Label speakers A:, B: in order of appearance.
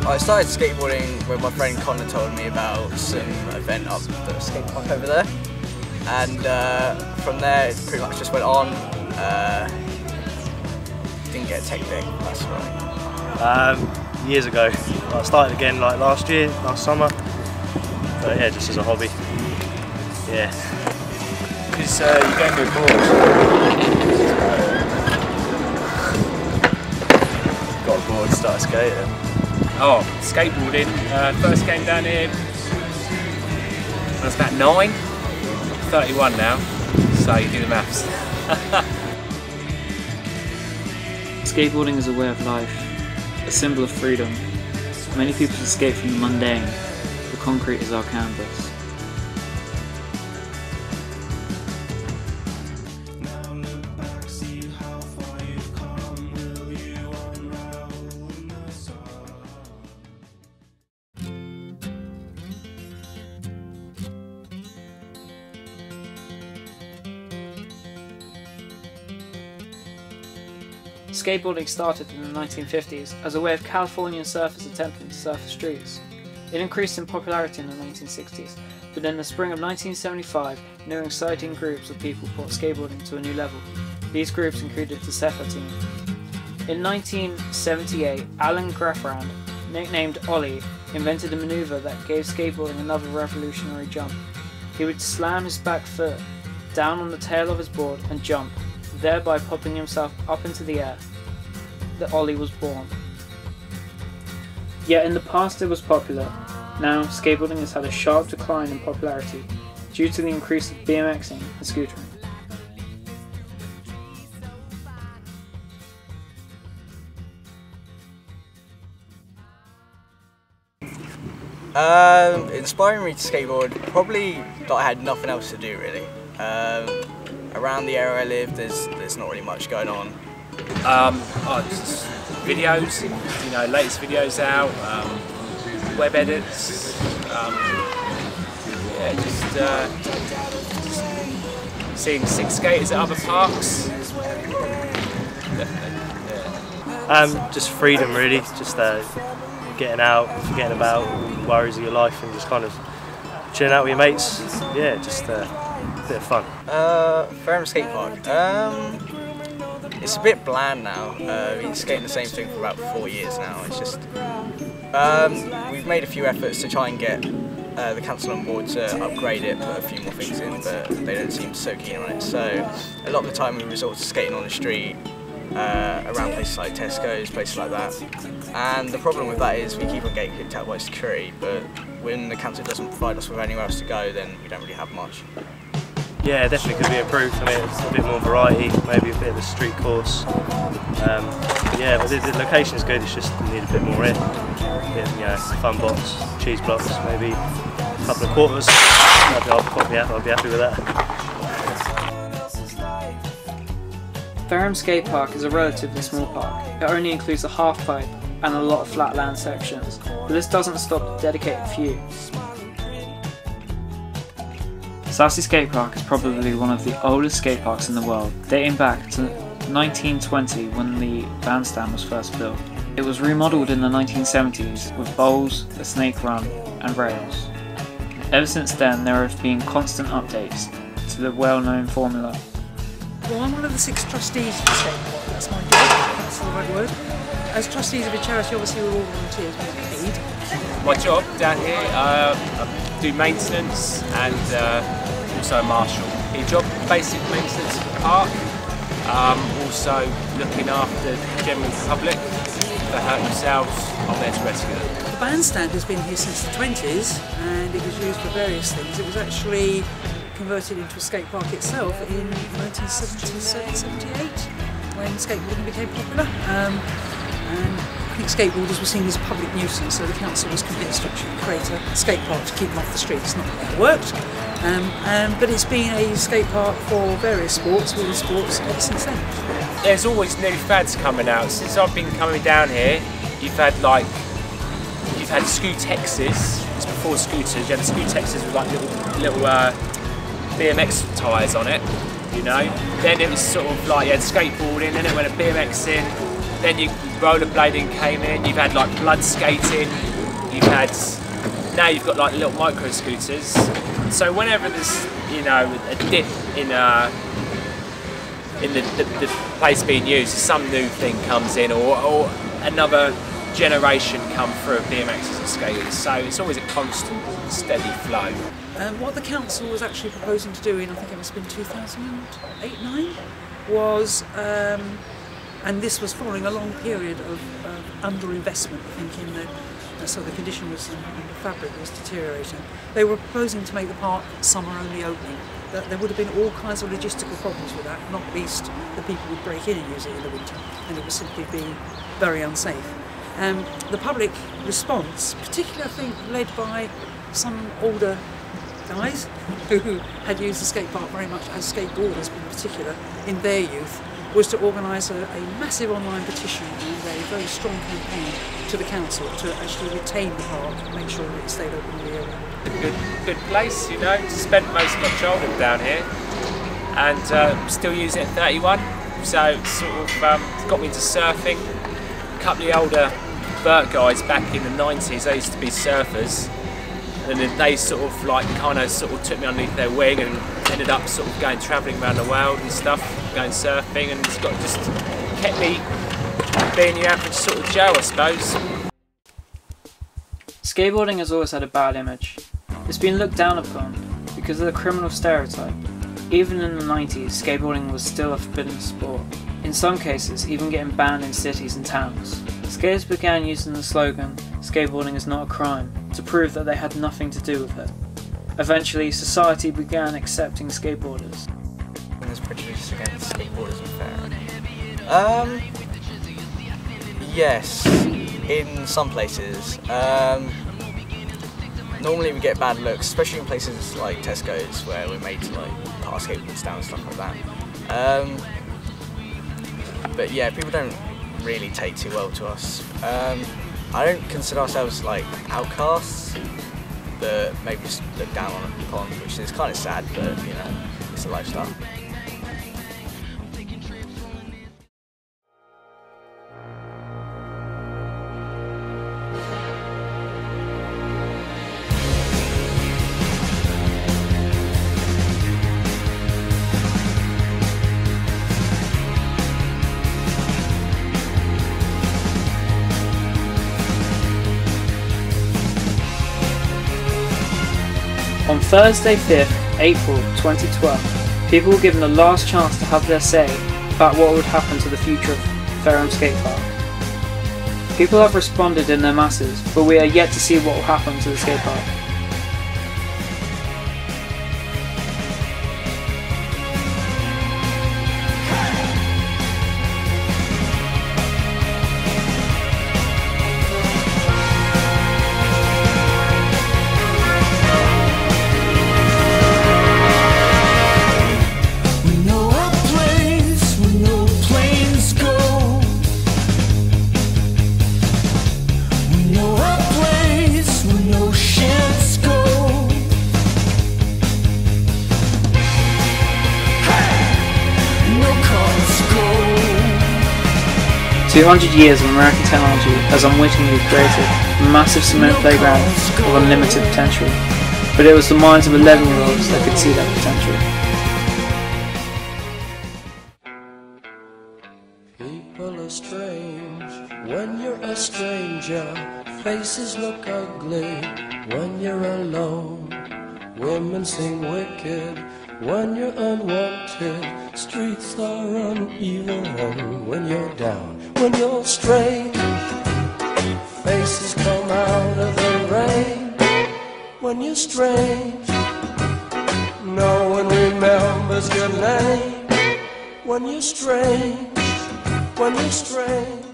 A: I started skateboarding when my friend Connor told me about some event up the skate park over there, and from there it pretty much just went on. Didn't get a tech deck, that's right.
B: Years ago. I started again like last summer, but yeah, just as a hobby. Yeah.
C: Because you don't go bored.
B: Got a board, started skating.
C: Oh, skateboarding. First came down here when I was about 9. 31 now, so you do the maths.
D: Skateboarding is a way of life, a symbol of freedom. Many people escape from the mundane. The concrete is our canvas. Skateboarding started in the 1950s as a way of Californian surfers attempting to surf the streets. It increased in popularity in the 1960s, but in the spring of 1975, new and exciting groups of people brought skateboarding to a new level. These groups included the Sefa team. In 1978, Alan Grafrand, nicknamed Ollie, invented a maneuver that gave skateboarding another revolutionary jump. He would slam his back foot down on the tail of his board and jump, thereby popping himself up into the air. The Ollie was born. Yet in the past it was popular. Now skateboarding has had a sharp decline in popularity due to the increase of BMXing and scootering.
A: Inspiring me to skateboard, probably that I had nothing else to do really. Around the area I live, there's not really much going on.
C: Just videos, you know, latest videos out, web edits, yeah, just seeing six skaters at other parks.
B: Yeah. Just freedom really, just getting out, forgetting about worries of your life and just kind of chilling out with your mates. Yeah, just a bit of fun.
A: Fareham Skate Park. It's a bit bland now. We've been skating the same thing for about 4 years now. It's just we've made a few efforts to try and get the council on board to upgrade it, put a few more things in, but they don't seem so keen on it. So a lot of the time we resort to skating on the street, around places like Tesco's, places like that. And the problem with that is we keep on getting kicked out by security, but when the council doesn't provide us with anywhere else to go, then we don't really have much.
B: Yeah, definitely could be improved. I mean, it's a bit more variety, maybe a bit of a street course. Yeah, but the location is good. It's just we need a bit more in. A bit, you know, fun box, cheese blocks, maybe a couple of quarters. I'll be happy with that.
D: Fareham Skate Park is a relatively small park. It only includes a half pipe and a lot of flatland sections, but this doesn't stop the dedicated few. Southsea Skate Park is probably one of the oldest skate parks in the world, dating back to 1920 when the bandstand was first built. It was remodelled in the 1970s with bowls, a snake run and rails. Ever since then there have been constant updates to the well-known formula.
E: Well, I'm one of the 6 trustees of the skate park, that's my job, that's the right word. As trustees of a charity, obviously we're all volunteers, we get paid.
C: My job down here, I do maintenance and also a marshal. Your job, basic maintenance of the park, also looking after the general public. If they hurt themselves, I'm there to rescue them.
E: The bandstand has been here since the 20s and it was used for various things. It was actually converted into a skate park itself in 1977-78 when skateboarding became popular. And think skateboarders were seen as a public nuisance, so the council was convinced to actually create a skate park to keep them off the streets. Not that it worked, but it's been a skate park for various sports, wheelie sports, ever since then.
C: There's always new fads coming out. Since I've been coming down here, you've had Scootexes. It's before scooters. You had the Scootexes with like little BMX tyres on it, you know. Then it was sort of like you had skateboarding, then it went a BMX in, then rollerblading came in. You've had like blood skating. Now you've got like little micro scooters. So whenever there's, you know, a dip in the place being used, some new thing comes in, or another generation come through of BMXs and skaters. So it's always a constant, steady flow.
E: What the council was actually proposing to do in, I think it must have been 2008-9, was, and this was following a long period of underinvestment, I think, in so the condition was, and the fabric was deteriorating. They were proposing to make the park summer-only opening. There would have been all kinds of logistical problems with that, not least the people would break in and use it in the winter, and it would simply be very unsafe. The public response, particularly I think led by some older guys who had used the skate park very much as skateboarders in particular in their youth, was to organise a massive online petition and a very strong campaign to the council to actually retain the park and make sure that it stayed open all year round.
C: A good place, you know. Spent most of my childhood down here, and still use it at 31. So it's sort of got me into surfing. A couple of older vert guys back in the 90s, they used to be surfers, and then they sort of took me underneath their wing and ended up sort of going travelling around the world and stuff, going surfing, and it's just kept me being the average sort of Joe, I suppose.
D: Skateboarding has always had a bad image. It's been looked down upon because of the criminal stereotype. Even in the 90s, skateboarding was still a forbidden sport, in some cases even getting banned in cities and towns. Skaters began using the slogan, "Skateboarding is not a crime," to prove that they had nothing to do with it. Eventually, society began accepting skateboarders.
A: There's prejudice against skateboarders in Fairham. Yes, in some places. Normally we get bad looks, especially in places like Tesco's, where we're made to like put our skateboards down and stuff like that. But yeah, people don't really take too well to us. I don't consider ourselves like outcasts, but maybe just look down upon, which is kind of sad, but you know, it's a lifestyle.
D: On Thursday 5th April 2012, people were given the last chance to have their say about what would happen to the future of Fairham Skate Park. People have responded in their masses, but we are yet to see what will happen to the skate park. "200 years of American technology has unwittingly created a massive cement playground of unlimited potential, but it was the minds of 11-year-olds that could see that potential."
F: People are strange when you're a stranger. Faces look ugly when you're alone. Women seem wicked when you're unwanted. Streets are uneven when you're down. When you're strange, faces come out of the rain. When you're strange, no one remembers your name. When you're strange, when you're strange.